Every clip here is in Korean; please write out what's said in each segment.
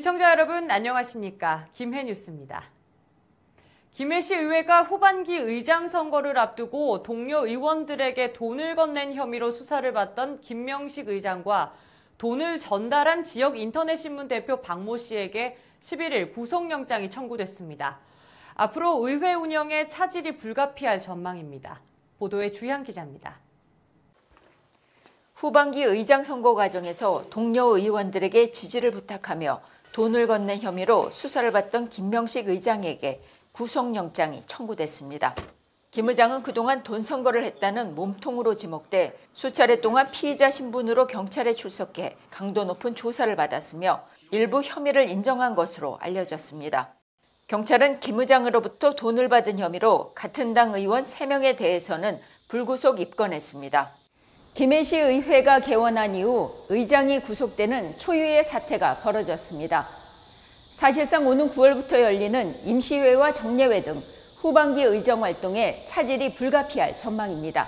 시청자 여러분 안녕하십니까? 김해 뉴스입니다. 김해시 의회가 후반기 의장 선거를 앞두고 동료 의원들에게 돈을 건넨 혐의로 수사를 받던 김명식 의장과 돈을 전달한 지역 인터넷신문 대표 박모 씨에게 11일 구속영장이 청구됐습니다. 앞으로 의회 운영에 차질이 불가피할 전망입니다. 보도에 주희한 기자입니다. 후반기 의장 선거 과정에서 동료 의원들에게 지지를 부탁하며 돈을 건넨 혐의로 수사를 받던 김명식 의장에게 구속영장이 청구됐습니다. 김 의장은 그동안 돈 선거를 했다는 몸통으로 지목돼 수차례 동안 피의자 신분으로 경찰에 출석해 강도 높은 조사를 받았으며 일부 혐의를 인정한 것으로 알려졌습니다. 경찰은 김 의장으로부터 돈을 받은 혐의로 같은 당 의원 3명에 대해서는 불구속 입건했습니다. 김해시 의회가 개원한 이후 의장이 구속되는 초유의 사태가 벌어졌습니다. 사실상 오는 9월부터 열리는 임시회와 정례회 등 후반기 의정 활동에 차질이 불가피할 전망입니다.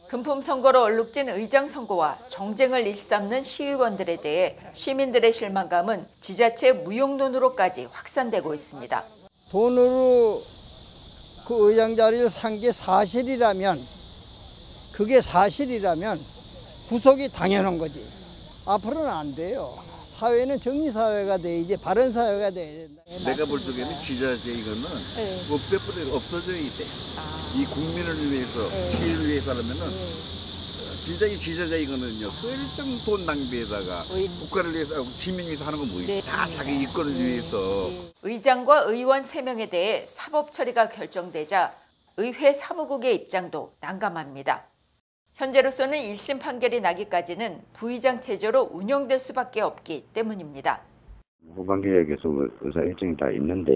금품 선거로 얼룩진 의장 선거와 정쟁을 일삼는 시의원들에 대해 시민들의 실망감은 지자체 무용론으로까지 확산되고 있습니다. 돈으로 그 의장 자리를 산 게 사실이라면 그게 사실이라면 구속이 당연한 거지. 앞으로는 안 돼요. 사회는 정의사회가 돼야지 바른 사회가 돼야 된다. 내가 볼 적에는 지자체 이거는 없어져야 돼. 이 국민을 위해서, 시민을 위해서 하려면은 진짜 이 지자체 이거는요. 설정 돈 낭비에다가 국가를 위해서, 시민 위해서 하는 건 뭐예요? 다 자기 이권을 위해서. 의장과 의원 3명에 대해 사법 처리가 결정되자 의회 사무국의 입장도 난감합니다. 현재로서는 1심 판결이 나기까지는 부의장 체제로 운영될 수밖에 없기 때문입니다. 후반기에 계속 의사 일정이 다 있는데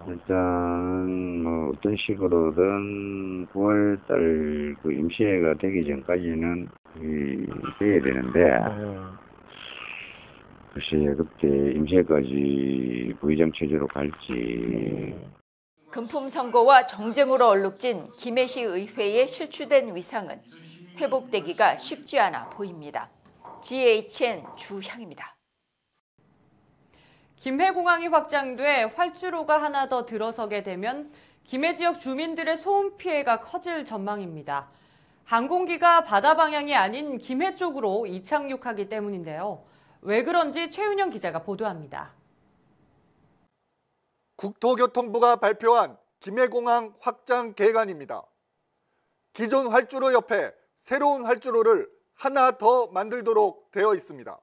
일단 뭐 어떤 식으로든 9월달 그 임시회가 되기 전까지는 돼야 되는데 글쎄 그때 임시회까지 부의장 체제로 갈지. 금품 선거와 정쟁으로 얼룩진 김해시 의회의 실추된 위상은 회복되기가 쉽지 않아 보입니다. GHN 주향입니다. 김해공항이 확장돼 활주로가 하나 더 들어서게 되면 김해 지역 주민들의 소음 피해가 커질 전망입니다. 항공기가 바다 방향이 아닌 김해 쪽으로 이착륙하기 때문인데요. 왜 그런지 최윤영 기자가 보도합니다. 국토교통부가 발표한 김해공항 확장 계획안입니다. 기존 활주로 옆에 새로운 활주로를 하나 더 만들도록 되어 있습니다.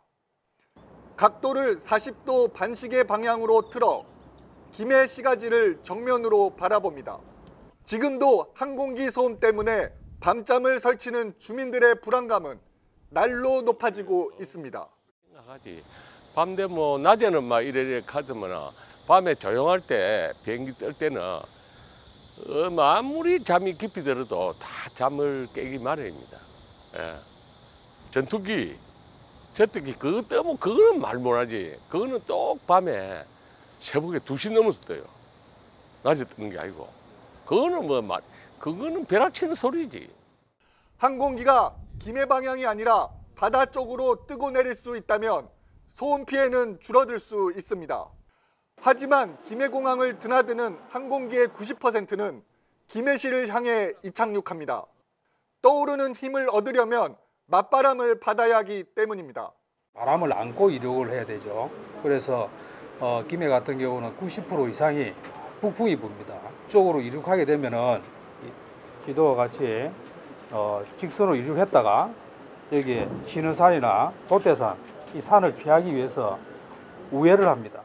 각도를 40도 반시계 방향으로 틀어 김해 시가지를 정면으로 바라봅니다. 지금도 항공기 소음 때문에 밤잠을 설치는 주민들의 불안감은 날로 높아지고 있습니다. 밤 되면 낮에는 막 이래 가더만 밤에 조용할 때 비행기 뜰 때는 아무리 잠이 깊이 들어도 다 잠을 깨기 마련입니다. 예. 전투기, 저뜨기 그거 뜨면 그거는 말 못하지. 그거는 똑 밤에 새벽에 2시 넘어서 떠요. 낮에 뜨는 게 아니고. 그거는 그거는 벼락치는 소리지. 항공기가 김해 방향이 아니라 바다 쪽으로 뜨고 내릴 수 있다면 소음 피해는 줄어들 수 있습니다. 하지만 김해공항을 드나드는 항공기의 90%는 김해시를 향해 이착륙합니다. 떠오르는 힘을 얻으려면 맞바람을 받아야 하기 때문입니다. 바람을 안고 이륙을 해야 되죠. 그래서 김해 같은 경우는 90% 이상이 북풍이 붑니다. 이쪽으로 이륙하게 되면은 지도와 같이 직선으로 이륙했다가 여기 신흥산이나 도태산 이 산을 피하기 위해서 우회를 합니다.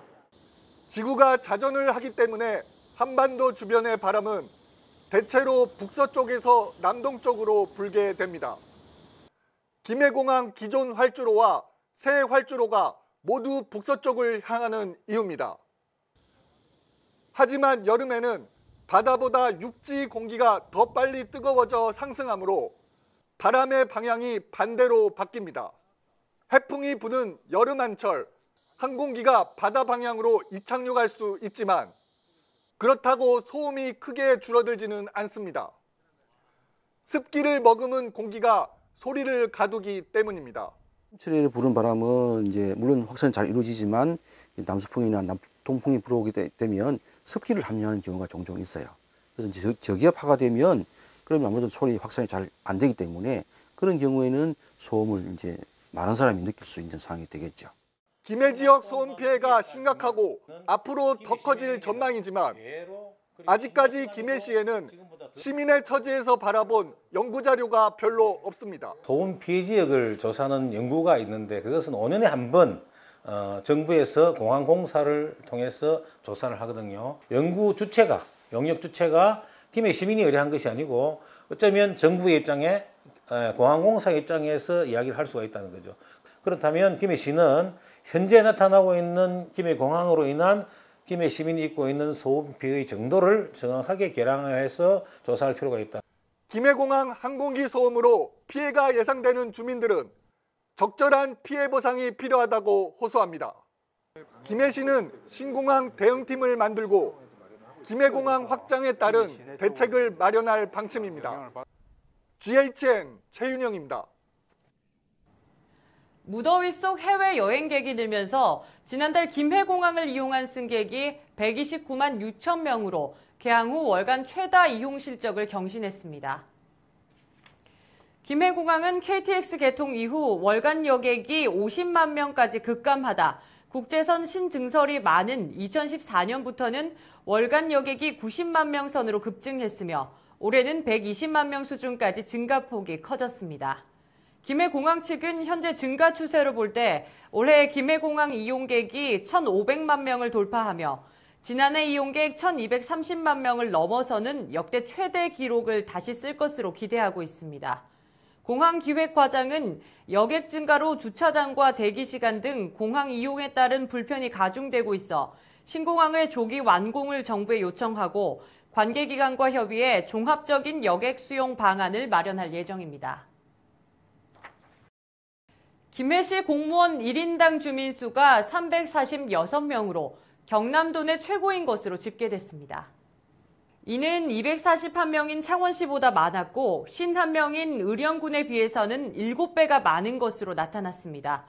지구가 자전을 하기 때문에 한반도 주변의 바람은 대체로 북서쪽에서 남동쪽으로 불게 됩니다. 김해공항 기존 활주로와 새 활주로가 모두 북서쪽을 향하는 이유입니다. 하지만 여름에는 바다보다 육지 공기가 더 빨리 뜨거워져 상승하므로 바람의 방향이 반대로 바뀝니다. 해풍이 부는 여름 한철 항공기가 바다 방향으로 이착륙할 수 있지만 그렇다고 소음이 크게 줄어들지는 않습니다. 습기를 머금은 공기가 소리를 가두기 때문입니다. 철에를 부는 바람은 이제 물론 확산이 잘 이루어지지만 남서풍이나 동풍이 불어오게 되면 습기를 함유하는 경우가 종종 있어요. 그래서 이제 저기압화가 되면 그러면 아무래도 소리 확산이 잘 안 되기 때문에 그런 경우에는 소음을 이제 많은 사람이 느낄 수 있는 상황이 되겠죠. 김해 지역 소음 피해가 심각하고 앞으로 더 커질 전망이지만 아직까지 김해시에는 시민의 처지에서 바라본 연구 자료가 별로 없습니다. 소음 피해 지역을 조사하는 연구가 있는데 그것은 5년에 한 번 정부에서 공항공사를 통해서 조사를 하거든요. 연구 주체가, 용역 주체가 김해 시민이 의뢰한 것이 아니고 어쩌면 정부의 입장에 공항공사 입장에서 이야기를 할 수가 있다는 거죠. 그렇다면 김해시는 현재 나타나고 있는 김해공항으로 인한 김해 시민이 입고 있는 소음 피해의 정도를 정확하게 계량해서 조사할 필요가 있다. 김해공항 항공기 소음으로 피해가 예상되는 주민들은 적절한 피해 보상이 필요하다고 호소합니다. 김해시는 신공항 대응팀을 만들고 김해공항 확장에 따른 대책을 마련할 방침입니다. GHN 최윤영입니다. 무더위 속 해외 여행객이 늘면서 지난달 김해공항을 이용한 승객이 129만 6천 명으로 개항 후 월간 최다 이용 실적을 경신했습니다. 김해공항은 KTX 개통 이후 월간 여객이 50만 명까지 급감하다 국제선 신증설이 많은 2014년부터는 월간 여객이 90만 명 선으로 급증했으며 올해는 120만 명 수준까지 증가폭이 커졌습니다. 김해공항 측은 현재 증가 추세로 볼 때 올해 김해공항 이용객이 1,500만 명을 돌파하며 지난해 이용객 1,230만 명을 넘어서는 역대 최대 기록을 다시 쓸 것으로 기대하고 있습니다. 공항 기획과장은 여객 증가로 주차장과 대기 시간 등 공항 이용에 따른 불편이 가중되고 있어 신공항의 조기 완공을 정부에 요청하고 관계기관과 협의해 종합적인 여객 수용 방안을 마련할 예정입니다. 김해시 공무원 1인당 주민수가 346명으로 경남도 내 최고인 것으로 집계됐습니다. 이는 241명인 창원시보다 많았고 51명인 의령군에 비해서는 7배가 많은 것으로 나타났습니다.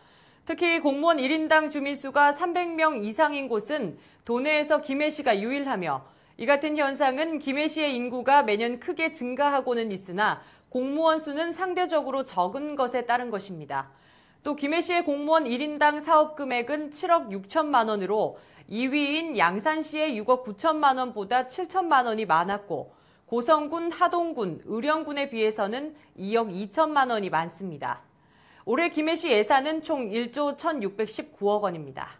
특히 공무원 1인당 주민수가 300명 이상인 곳은 도내에서 김해시가 유일하며 이 같은 현상은 김해시의 인구가 매년 크게 증가하고는 있으나 공무원 수는 상대적으로 적은 것에 따른 것입니다. 또 김해시의 공무원 1인당 사업 금액은 7억 6천만 원으로 2위인 양산시의 6억 9천만 원보다 7천만 원이 많았고 고성군, 하동군, 의령군에 비해서는 2억 2천만 원이 많습니다. 올해 김해시 예산은 총 1조 1,619억 원입니다.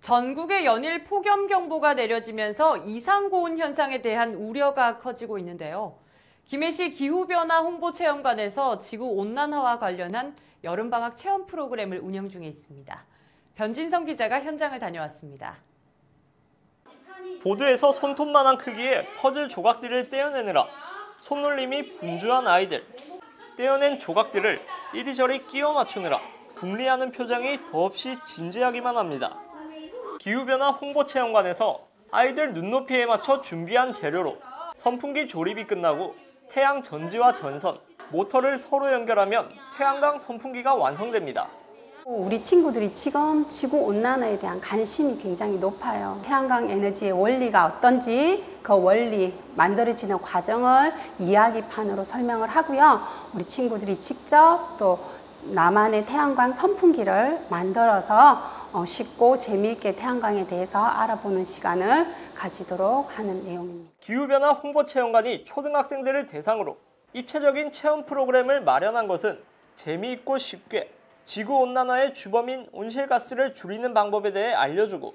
전국에 연일 폭염경보가 내려지면서 이상고온 현상에 대한 우려가 커지고 있는데요. 김해시 기후변화 홍보체험관에서 지구온난화와 관련한 여름방학 체험 프로그램을 운영 중에 있습니다. 변진성 기자가 현장을 다녀왔습니다. 보드에서 손톱만한 크기의 퍼즐 조각들을 떼어내느라 손놀림이 분주한 아이들. 떼어낸 조각들을 이리저리 끼워 맞추느라 궁리하는 표정이 더없이 진지하기만 합니다. 기후변화 홍보체험관에서 아이들 눈높이에 맞춰 준비한 재료로 선풍기 조립이 끝나고 태양 전지와 전선, 모터를 서로 연결하면 태양광 선풍기가 완성됩니다. 우리 친구들이 지금 지구온난화에 대한 관심이 굉장히 높아요. 태양광 에너지의 원리가 어떤지 그 원리, 만들어지는 과정을 이야기판으로 설명을 하고요. 우리 친구들이 직접 또 나만의 태양광 선풍기를 만들어서 쉽고 재미있게 태양광에 대해서 알아보는 시간을 가지도록 하는 내용입니다. 기후변화 홍보체험관이 초등학생들을 대상으로 입체적인 체험 프로그램을 마련한 것은 재미있고 쉽게 지구온난화의 주범인 온실가스를 줄이는 방법에 대해 알려주고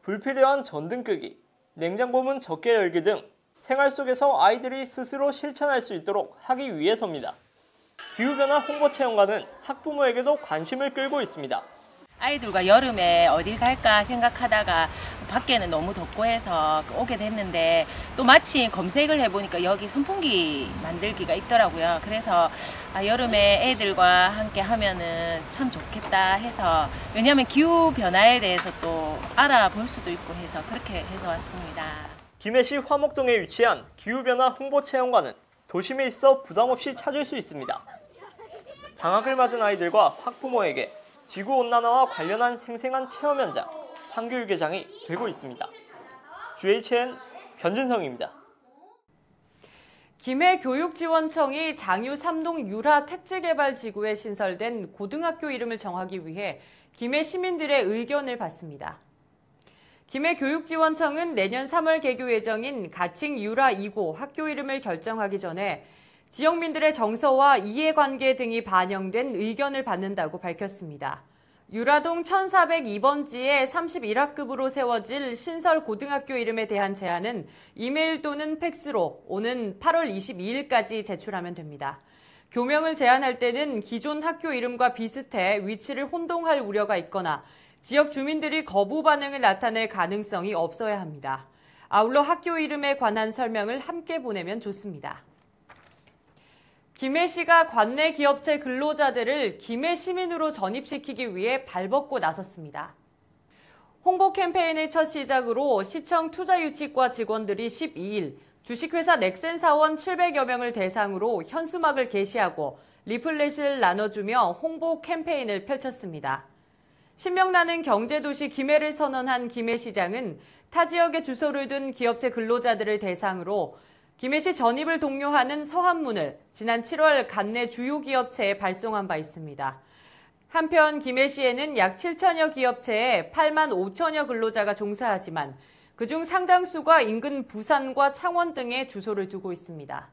불필요한 전등 끄기, 냉장고 문 적게 열기 등 생활 속에서 아이들이 스스로 실천할 수 있도록 하기 위해서입니다. 기후변화 홍보체험관은 학부모에게도 관심을 끌고 있습니다. 아이들과 여름에 어딜 갈까 생각하다가 밖에는 너무 덥고 해서 오게 됐는데 또 마침 검색을 해보니까 여기 선풍기 만들기가 있더라고요. 그래서 여름에 애들과 함께 하면은 참 좋겠다 해서 왜냐하면 기후변화에 대해서 또 알아볼 수도 있고 해서 그렇게 해서 왔습니다. 김해시 화목동에 위치한 기후변화 홍보체험관은 도심에 있어 부담 없이 찾을 수 있습니다. 방학을 맞은 아이들과 학부모에게 지구온난화와 관련한 생생한 체험 현장, 상교육회장이 되고 있습니다. GHN 변진성입니다. 김해교육지원청이 장유 3동 유라 택지개발지구에 신설된 고등학교 이름을 정하기 위해 김해 시민들의 의견을 받습니다. 김해교육지원청은 내년 3월 개교 예정인 가칭 유라 2고 학교 이름을 결정하기 전에 지역민들의 정서와 이해관계 등이 반영된 의견을 받는다고 밝혔습니다. 유라동 1402번지에 31학급으로 세워질 신설 고등학교 이름에 대한 제안은 이메일 또는 팩스로 오는 8월 22일까지 제출하면 됩니다. 교명을 제안할 때는 기존 학교 이름과 비슷해 위치를 혼동할 우려가 있거나 지역 주민들이 거부 반응을 나타낼 가능성이 없어야 합니다. 아울러 학교 이름에 관한 설명을 함께 보내면 좋습니다. 김해시가 관내 기업체 근로자들을 김해 시민으로 전입시키기 위해 발벗고 나섰습니다. 홍보 캠페인의 첫 시작으로 시청 투자유치과 직원들이 12일 주식회사 넥센 사원 700여 명을 대상으로 현수막을 게시하고 리플렛을 나눠주며 홍보 캠페인을 펼쳤습니다. 신명나는 경제도시 김해를 선언한 김해시장은 타 지역에 주소를 둔 기업체 근로자들을 대상으로 김해시 전입을 독려하는 서한문을 지난 7월 관내 주요 기업체에 발송한 바 있습니다. 한편 김해시에는 약 7천여 기업체에 8만 5천여 근로자가 종사하지만 그중 상당수가 인근 부산과 창원 등에 주소를 두고 있습니다.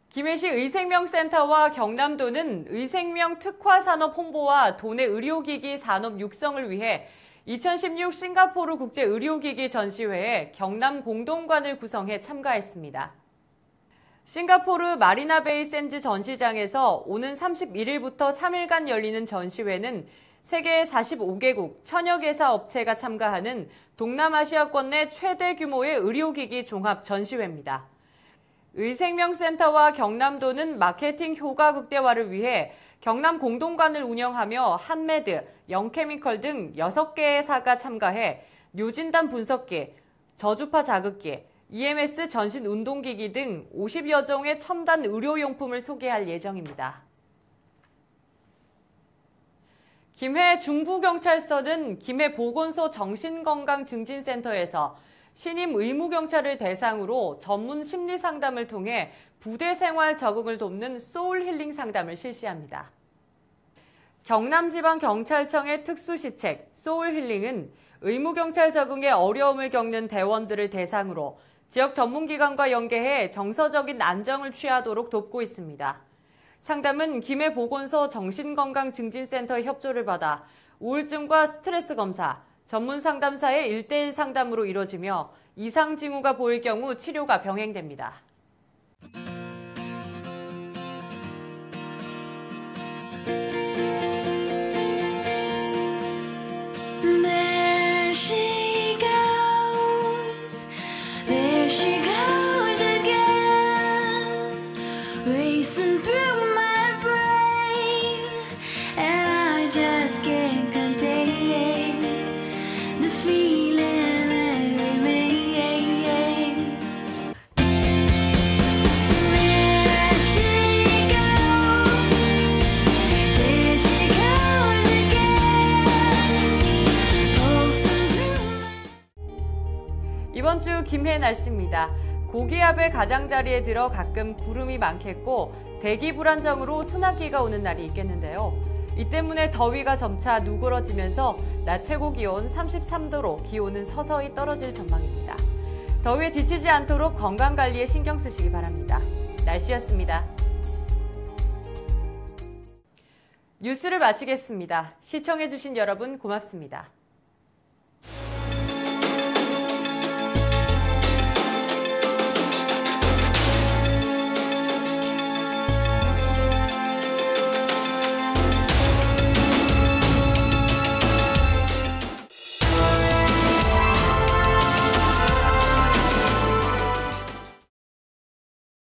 김해시 의생명센터와 경남도는 의생명 특화산업 홍보와 도내 의료기기 산업 육성을 위해 2016 싱가포르 국제의료기기 전시회에 경남 공동관을 구성해 참가했습니다. 싱가포르 마리나베이 샌즈 전시장에서 오는 31일부터 3일간 열리는 전시회는 세계 45개국, 1000여 개사 업체가 참가하는 동남아시아권 내 최대 규모의 의료기기 종합 전시회입니다. 의생명센터와 경남도는 마케팅 효과 극대화를 위해 경남 공동관을 운영하며 한메드, 영케미컬 등 6개의 사가 참가해 뇨진단 분석기, 저주파 자극기, EMS 전신 운동기기 등 50여 종의 첨단 의료용품을 소개할 예정입니다. 김해 중부경찰서는 김해보건소 정신건강증진센터에서 신임 의무경찰을 대상으로 전문 심리상담을 통해 부대생활 적응을 돕는 소울힐링 상담을 실시합니다. 경남지방경찰청의 특수시책 소울힐링은 의무경찰 적응에 어려움을 겪는 대원들을 대상으로 지역 전문기관과 연계해 정서적인 안정을 취하도록 돕고 있습니다. 상담은 김해보건소 정신건강증진센터의 협조를 받아 우울증과 스트레스 검사, 전문 상담사의 1:1 상담으로 이뤄지며 이상 징후가 보일 경우 치료가 병행됩니다. 이번 주 김해 날씨입니다. 고기압의 가장자리에 들어 가끔 구름이 많겠고 대기 불안정으로 소나기가 오는 날이 있겠는데요. 이 때문에 더위가 점차 누그러지면서 낮 최고 기온 33도로 기온은 서서히 떨어질 전망입니다. 더위에 지치지 않도록 건강관리에 신경 쓰시기 바랍니다. 날씨였습니다. 뉴스를 마치겠습니다. 시청해주신 여러분 고맙습니다.